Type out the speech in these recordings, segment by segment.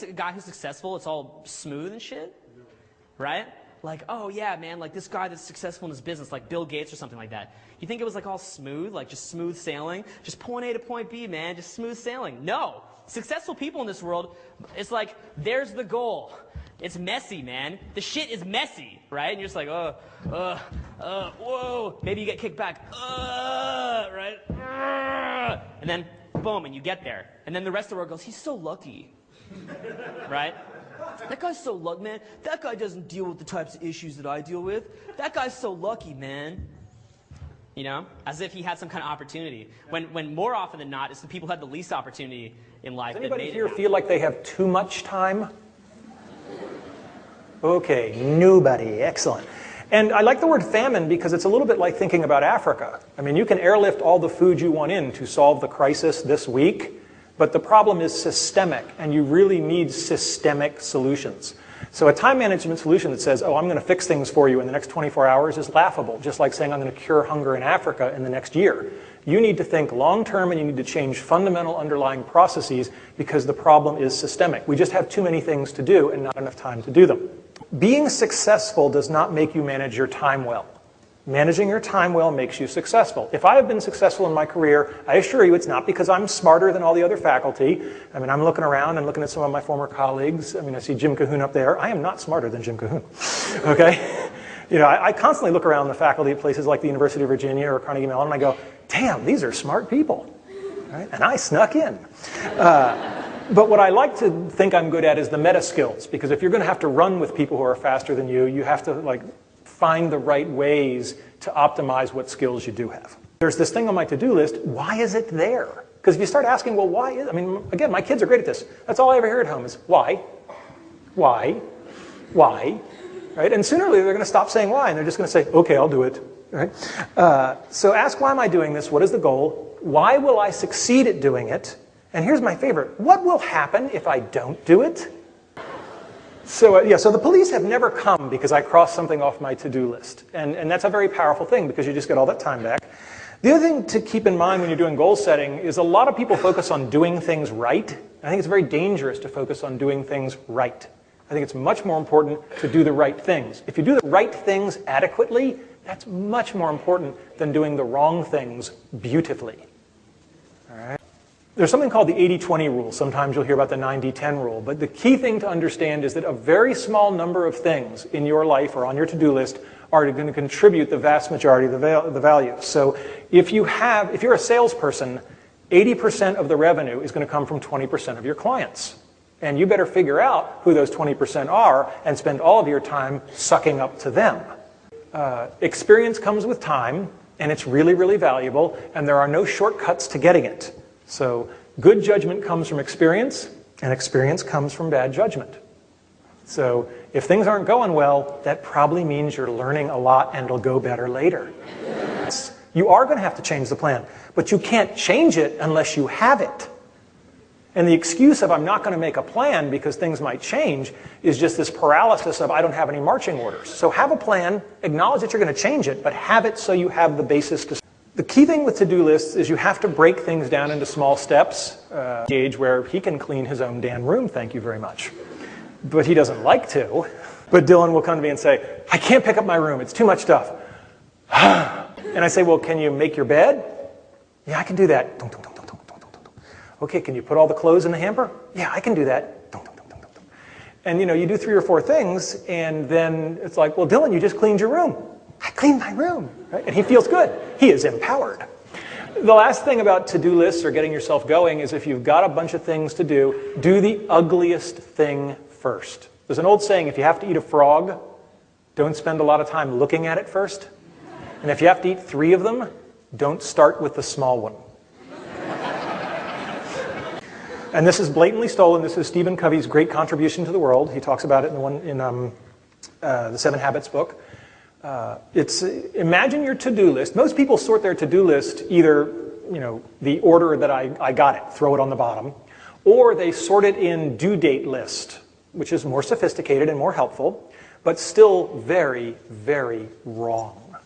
a guy who's successful, it's all smooth and shit? Right? Like, oh yeah, man, like this guy that's successful in his business, like Bill Gates or something like that. You think it was like all smooth, like just smooth sailing? Just point A to point B, man, just smooth sailing. No. Successful people in this world, it's like, there's the goal. It's messy, man. The shit is messy, right? And you're just like, whoa. Maybe you get kicked back, right? And then, boom, and you get there. And then the rest of the world goes, he's so lucky, right? That guy's so lucky, man. That guy doesn't deal with the types of issues that I deal with. That guy's so lucky, man. You know, as if he had some kind of opportunity. When more often than not, it's the people who had the least opportunity in life that made it. Anybody here feel like they have too much time? Okay, nobody. Excellent. And I like the word famine because it's a little bit like thinking about Africa. I mean, you can airlift all the food you want in to solve the crisis this week, but the problem is systemic, and you really need systemic solutions. So a time management solution that says, oh, I'm going to fix things for you in the next 24 hours is laughable, just like saying I'm going to cure hunger in Africa in the next year. You need to think long-term, and you need to change fundamental underlying processes because the problem is systemic. We just have too many things to do and not enough time to do them. Being successful does not make you manage your time well. Managing your time well makes you successful. If I have been successful in my career, I assure you it's not because I'm smarter than all the other faculty. I mean, I'm looking around and looking at some of my former colleagues. I mean, I see Jim Cahoon up there. I am not smarter than Jim Cahoon, okay? You know, I constantly look around the faculty at places like the University of Virginia or Carnegie Mellon, and I go, damn, these are smart people, right? And I snuck in. But what I like to think I'm good at is the meta skills, because if you're going to have to run with people who are faster than you, you have to like find the right ways to optimize what skills you do have. There's this thing on my to-do list. Why is it there? Because if you start asking, well, why is, I mean, again, my kids are great at this. That's all I ever hear at home is why, right? And sooner or later they're going to stop saying why, and they're just going to say, okay, I'll do it, right? So ask, why am I doing this? What is the goal? Why will I succeed at doing it? And here's my favorite. What will happen if I don't do it? So so the police have never come because I crossed something off my to-do list. And that's a very powerful thing because you just get all that time back. The other thing to keep in mind when you're doing goal setting is a lot of people focus on doing things right. I think it's very dangerous to focus on doing things right. I think it's much more important to do the right things. If you do the right things adequately, that's much more important than doing the wrong things beautifully. All right? There's something called the 80-20 rule. Sometimes you'll hear about the 90-10 rule. But the key thing to understand is that a very small number of things in your life or on your to-do list are going to contribute the vast majority of the value. So if you're a salesperson, 80% of the revenue is going to come from 20% of your clients. And you better figure out who those 20% are and spend all of your time sucking up to them. Experience comes with time, and it's really, really valuable, and there are no shortcuts to getting it. So good judgment comes from experience, and experience comes from bad judgment. So if things aren't going well, that probably means you're learning a lot and it'll go better later. You are going to have to change the plan, but you can't change it unless you have it. And the excuse of I'm not going to make a plan because things might change is just this paralysis of I don't have any marching orders. So have a plan, acknowledge that you're going to change it, but have it so you have the basis to. The key thing with to-do lists is you have to break things down into small steps. Age where he can clean his own damn room, thank you very much. But he doesn't like to. But Dylan will come to me and say, I can't pick up my room, it's too much stuff. And I say, well, can you make your bed? Yeah, I can do that. Okay, can you put all the clothes in the hamper? Yeah, I can do that. And you know, you do 3 or 4 things, and then it's like, well, Dylan, you just cleaned your room. I cleaned my room, right? And he feels good. He is empowered. The last thing about to-do lists or getting yourself going is if you've got a bunch of things to do the ugliest thing first. There's an old saying, if you have to eat a frog, don't spend a lot of time looking at it first. And if you have to eat 3 of them, don't start with the small one. And this is blatantly stolen. This is Stephen Covey's great contribution to the world. He talks about it in the 7 Habits book. Imagine your to-do list. Most people sort their to-do list either, the order that I got it, throw it on the bottom, or they sort it in due date list, which is more sophisticated and more helpful, but still very, very wrong.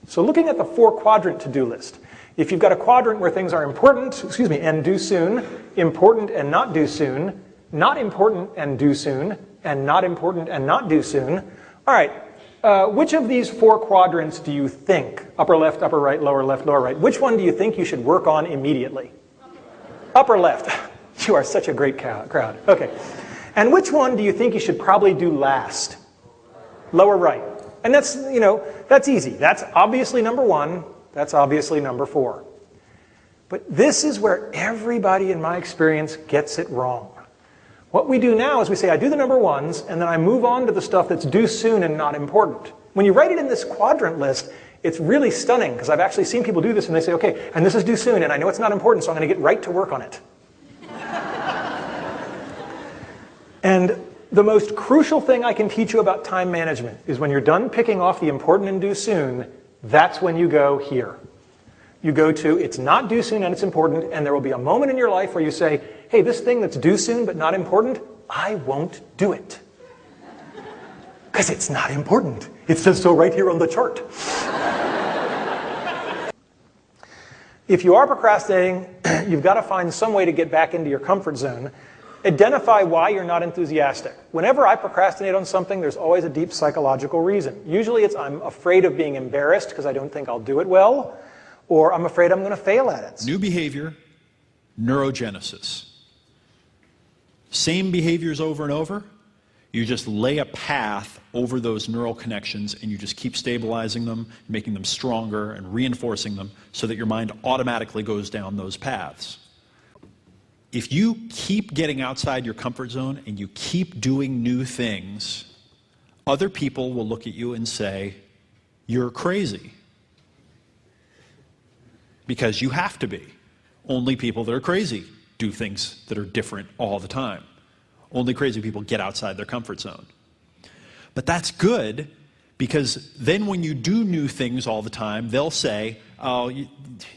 So looking at the 4-quadrant to-do list, if you've got a quadrant where things are important, and due soon, important and not due soon, not important and due soon, and not important and not due soon. All right, which of these 4 quadrants do you think, upper left, upper right, lower left, lower right, which one do you think you should work on immediately? Upper left. You are such a great crowd. Okay. And which one do you think you should probably do last? Lower right. And that's, that's easy. That's obviously number 1. That's obviously number 4. But this is where everybody in my experience gets it wrong. What we do now is we say, I do the number 1s, and then I move on to the stuff that's due soon and not important. When you write it in this quadrant list, it's really stunning, because I've actually seen people do this, and they say, okay, and this is due soon, and I know it's not important, so I'm going to get right to work on it. And the most crucial thing I can teach you about time management is when you're done picking off the important and due soon, that's when you go here. You go to, it's not due soon and it's important, and there will be a moment in your life where you say, hey, this thing that's due soon but not important, I won't do it. Because it's not important. It says so right here on the chart. If you are procrastinating, you've got to find some way to get back into your comfort zone. Identify why you're not enthusiastic. Whenever I procrastinate on something, there's always a deep psychological reason. Usually it's I'm afraid of being embarrassed because I don't think I'll do it well, or I'm afraid I'm going to fail at it. New behavior, neurogenesis. Same behaviors over and over. You just lay a path over those neural connections and you just keep stabilizing them, making them stronger and reinforcing them so that your mind automatically goes down those paths. If you keep getting outside your comfort zone and you keep doing new things, other people will look at you and say, you're crazy. Because you have to be. Only people that are crazy do things that are different all the time. Only crazy people get outside their comfort zone. But that's good, because then when you do new things all the time, they'll say, oh,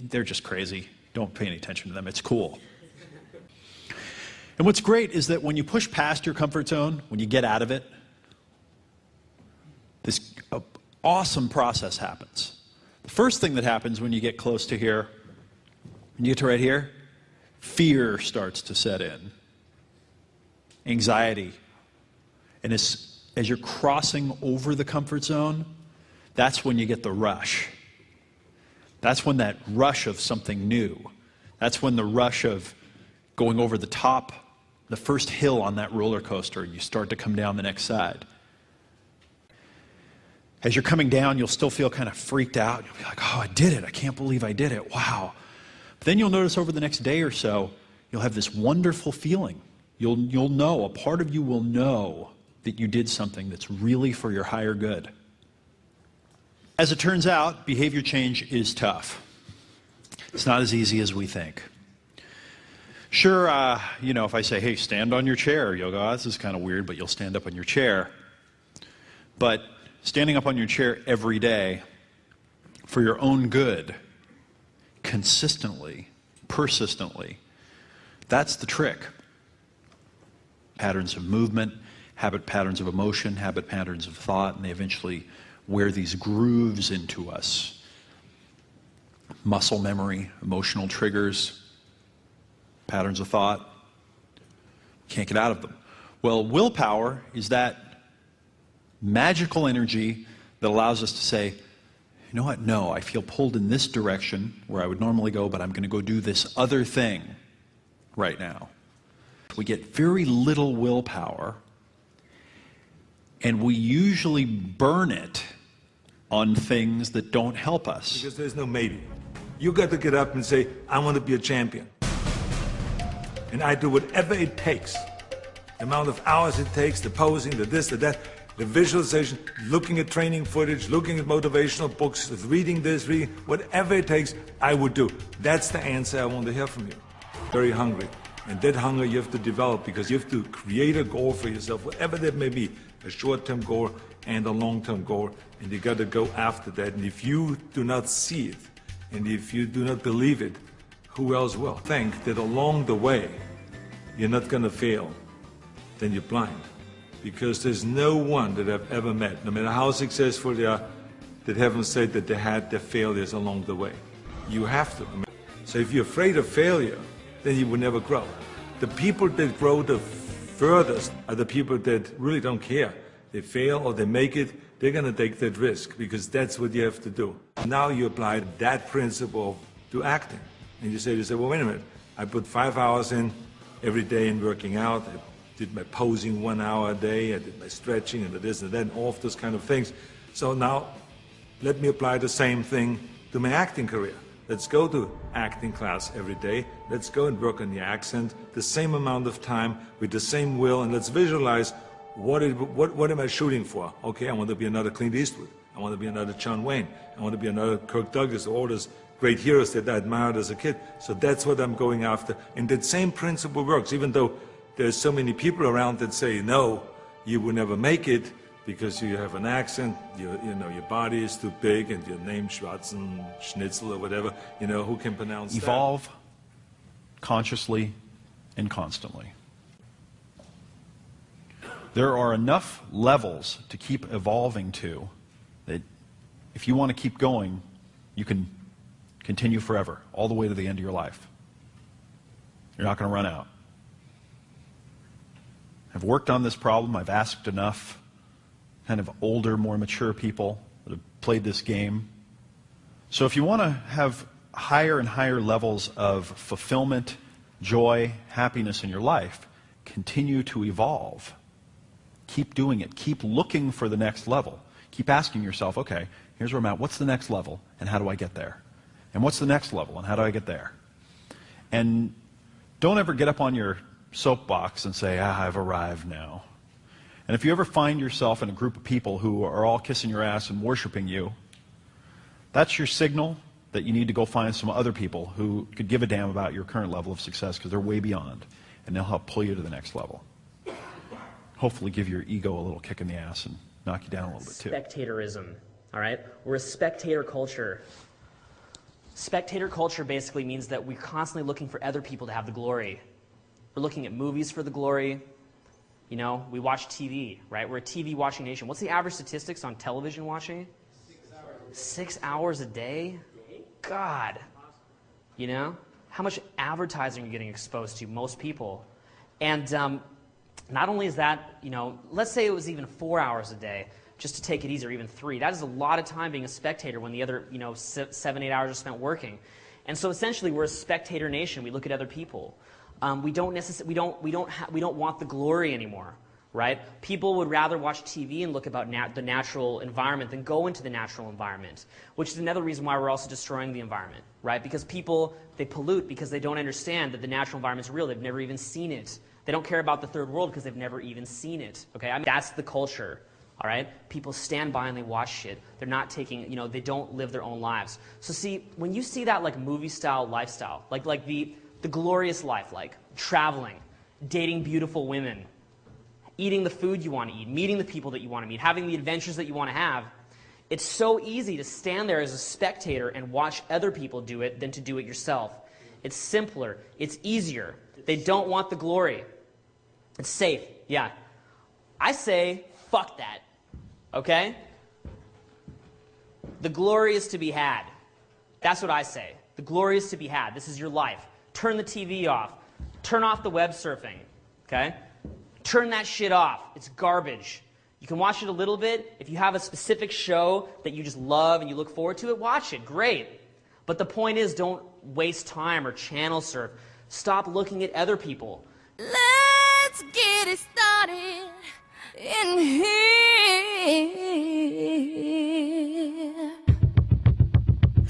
they're just crazy. Don't pay any attention to them. It's cool. And what's great is that when you push past your comfort zone, when you get out of it, this awesome process happens. The first thing that happens when you get close to here, when you get to right here, fear starts to set in. Anxiety. And as you're crossing over the comfort zone, that's when you get the rush. That's when that rush of something new. That's when the rush of going over the top, the first hill on that roller coaster, and you start to come down the next side. As you're coming down, you'll still feel kind of freaked out. You'll be like, oh, I did it. I can't believe I did it. Wow. But then you'll notice over the next day or so, you'll have this wonderful feeling. You'll know, a part of you will know that you did something that's really for your higher good. As it turns out, behavior change is tough. It's not as easy as we think. Sure, if I say, hey, stand on your chair, you'll go, oh, this is kind of weird, but you'll stand up on your chair. But standing up on your chair every day for your own good, consistently, persistently, that's the trick. Patterns of movement, habit patterns of emotion, habit patterns of thought, and they eventually wear these grooves into us. Muscle memory, emotional triggers, patterns of thought. Can't get out of them. Well, willpower is that magical energy that allows us to say, you know what, no, I feel pulled in this direction where I would normally go, but I'm going to go do this other thing right now. We get very little willpower, and we usually burn it on things that don't help us. Because there's no maybe. You got to get up and say, I want to be a champion. And I do whatever it takes. The amount of hours it takes, the posing, the this, the that, the visualization, looking at training footage, looking at motivational books, reading this, reading, whatever it takes, I would do. That's the answer I want to hear from you. Very hungry. And that hunger you have to develop, because you have to create a goal for yourself, whatever that may be, a short-term goal and a long-term goal, and you got to go after that. And if you do not see it, and if you do not believe it, who else will? Think that along the way, you're not going to fail, then you're blind. Because there's no one that I've ever met, no matter how successful they are, that haven't said that they had their failures along the way. You have to. So if you're afraid of failure, then you will never grow. The people that grow the furthest are the people that really don't care. They fail or they make it, they're going to take that risk because that's what you have to do. Now you apply that principle to acting. And you say, well, wait a minute, I put 5 hours in every day in working out. I did my posing 1 hour a day. I did my stretching and this and that, all of those kind of things. So now let me apply the same thing to my acting career. Let's go to acting class every day. Let's go and work on the accent the same amount of time with the same will, and let's visualize what am I shooting for? Okay, I want to be another Clint Eastwood. I want to be another John Wayne. I want to be another Kirk Douglas, all those great heroes that I admired as a kid. So that's what I'm going after. And that same principle works, even though there's so many people around that say, no, you will never make it because you have an accent, your body is too big, and your name Schwarzen, Schnitzel, or whatever, who can pronounce that? Evolve consciously and constantly. There are enough levels to keep evolving to that if you want to keep going, you can continue forever, all the way to the end of your life. You're not going to run out. I've worked on this problem. I've asked enough kind of older, more mature people that have played this game. So if you want to have higher and higher levels of fulfillment, joy, happiness in your life, continue to evolve. Keep doing it. Keep looking for the next level. Keep asking yourself, okay, here's where I'm at. What's the next level, and how do I get there? And what's the next level, and how do I get there? And don't ever get up on your soapbox and say, I've arrived now. And if you ever find yourself in a group of people who are all kissing your ass and worshiping you, that's your signal that you need to go find some other people who could give a damn about your current level of success, because they're way beyond, and they'll help pull you to the next level. Hopefully give your ego a little kick in the ass and knock you down a little bit too. Spectatorism, all right? We're a spectator culture. Spectator culture basically means that we're constantly looking for other people to have the glory. We're looking at movies for the glory. We watch TV, right? We're a TV watching nation. What's the average statistics on television watching? 6 hours. 6 hours a day? God. How much advertising are you getting exposed to? Most people. And not only is that, let's say it was even 4 hours a day, just to take it easy, or even 3. That is a lot of time being a spectator when the other, 7, 8 hours are spent working. And so essentially we're a spectator nation. We look at other people. We don't want the glory anymore, right? People would rather watch TV and look about the natural environment than go into the natural environment, which is another reason why we're also destroying the environment, right? Because people, they pollute because they don't understand that the natural environment is real. They've never even seen it. They don't care about the third world because they've never even seen it, okay? That's the culture, all right? People stand by and they watch shit. They're not taking, they don't live their own lives. So see, when you see that like movie-style lifestyle, like the glorious life, like traveling, dating beautiful women, eating the food you want to eat, meeting the people that you want to meet, having the adventures that you want to have, it's so easy to stand there as a spectator and watch other people do it than to do it yourself. It's simpler. It's easier. They don't want the glory. It's safe. Yeah. I say, fuck that. Okay? The glory is to be had. That's what I say. The glory is to be had. This is your life. Turn the TV off. Turn off the web surfing. Okay? Turn that shit off. It's garbage. You can watch it a little bit. If you have a specific show that you just love and you look forward to it, watch it. Great. But the point is, don't waste time or channel surf. Stop looking at other people. Let's get it started in here.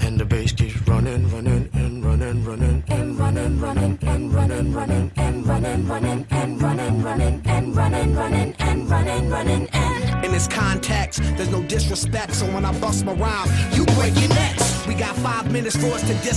And the bass keeps running, running, and running, running, and running, running, and running, running, and running, running, and running, running, and running, running, and running, running, and in this context, there's no disrespect, so when I bust my rhyme, you break your necks. We got 5 minutes for us to discuss.